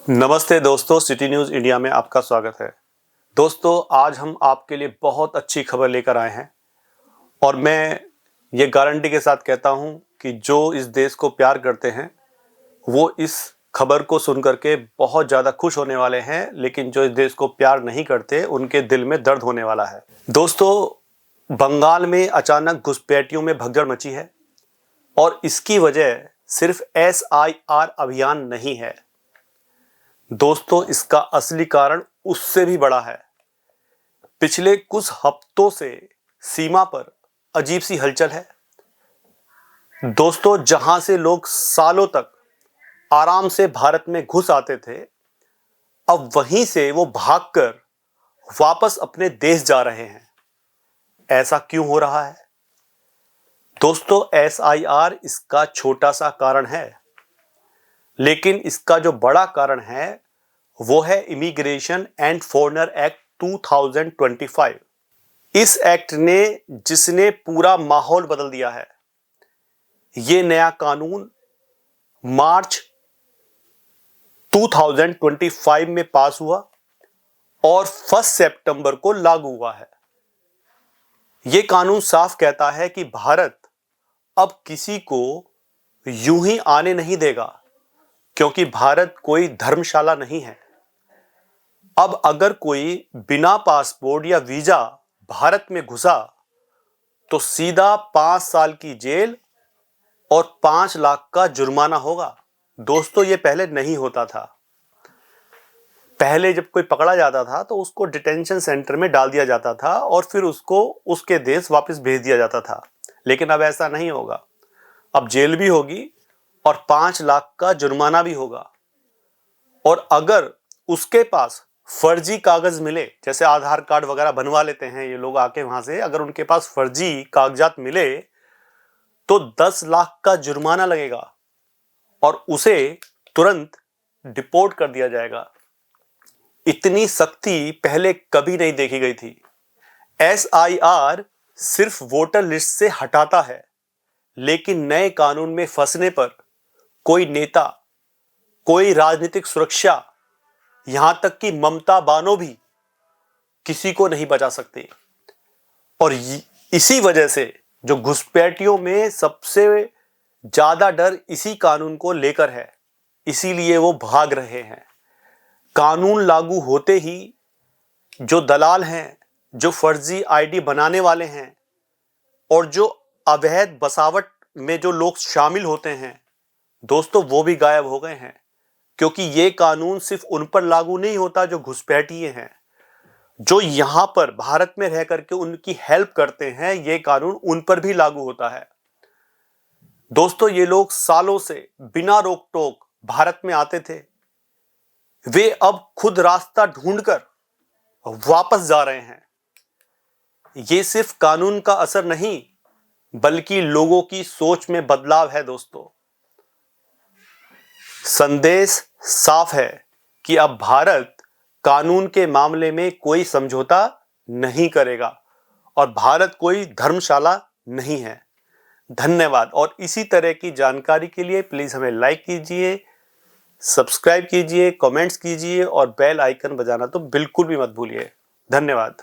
नमस्ते दोस्तों, city news India में आपका स्वागत है। दोस्तों, आज हम आपके लिए बहुत अच्छी खबर लेकर आए हैं और मैं ये गारंटी के साथ कहता हूँ कि जो इस देश को प्यार करते हैं वो इस खबर को सुनकर के बहुत ज़्यादा खुश होने वाले हैं, लेकिन जो इस देश को प्यार नहीं करते उनके दिल में दर्द होने वाला है। दोस्तों, बंगाल में अचानक घुसपैठियों में भगदड़ मची है और इसकी वजह सिर्फ SIR अभियान नहीं है। दोस्तों, इसका असली कारण उससे भी बड़ा है। पिछले कुछ हफ्तों से सीमा पर अजीब सी हलचल है। दोस्तों, जहां से लोग सालों तक आराम से भारत में घुस आते थे, अब वहीं से वो भागकर वापस अपने देश जा रहे हैं। ऐसा क्यों हो रहा है? दोस्तों, SIR इसका छोटा सा कारण है, लेकिन इसका जो बड़ा कारण है वो है इमिग्रेशन एंड फॉरेनर एक्ट 2025। इस एक्ट ने जिसने पूरा माहौल बदल दिया है। ये नया कानून मार्च 2025 में पास हुआ और 1 सितंबर को लागू हुआ है। ये कानून साफ कहता है कि भारत अब किसी को यूं ही आने नहीं देगा, क्योंकि भारत कोई धर्मशाला नहीं है। अब अगर कोई बिना पासपोर्ट या वीजा भारत में घुसा तो सीधा 5 साल की जेल और 5 लाख का जुर्माना होगा। दोस्तों, ये पहले नहीं होता था। पहले जब कोई पकड़ा जाता था तो उसको डिटेंशन सेंटर में डाल दिया जाता था और फिर उसको उसके देश वापस भेज दिया जाता था, लेकिन अब ऐसा नहीं होगा। अब जेल भी होगी और 5 लाख का जुर्माना भी होगा। और अगर उसके पास फर्जी कागज मिले, जैसे आधार कार्ड वगैरह बनवा लेते हैं ये लोग आके वहां से, अगर उनके पास फर्जी कागजात मिले तो 10 लाख का जुर्माना लगेगा और उसे तुरंत डिपोर्ट कर दिया जाएगा। इतनी सख्ती पहले कभी नहीं देखी गई थी। SIR सिर्फ वोटर लिस्ट से हटाता है, लेकिन नए कानून में फंसने पर कोई नेता, कोई राजनीतिक सुरक्षा, यहां तक कि ममता बानो भी किसी को नहीं बचा सकती। और इसी वजह से जो घुसपैठियों में सबसे ज्यादा डर इसी कानून को लेकर है, इसीलिए वो भाग रहे हैं। कानून लागू होते ही जो दलाल हैं, जो फर्जी ID बनाने वाले हैं और जो अवैध बसावट में जो लोग शामिल होते हैं, दोस्तों, वो भी गायब हो गए हैं। क्योंकि ये कानून सिर्फ उन पर लागू नहीं होता जो घुसपैठिए हैं, जो यहां पर भारत में रह करके उनकी हेल्प करते हैं, ये कानून उन पर भी लागू होता है। दोस्तों, ये लोग सालों से बिना रोक टोक भारत में आते थे, वे अब खुद रास्ता ढूंढकर वापस जा रहे हैं। ये सिर्फ कानून का असर नहीं, बल्कि लोगों की सोच में बदलाव है। दोस्तों, संदेश साफ है कि अब भारत कानून के मामले में कोई समझौता नहीं करेगा और भारत कोई धर्मशाला नहीं है। धन्यवाद। और इसी तरह की जानकारी के लिए प्लीज हमें लाइक कीजिए, सब्सक्राइब कीजिए, कमेंट्स कीजिए और बेल आइकन बजाना तो बिल्कुल भी मत भूलिए। धन्यवाद।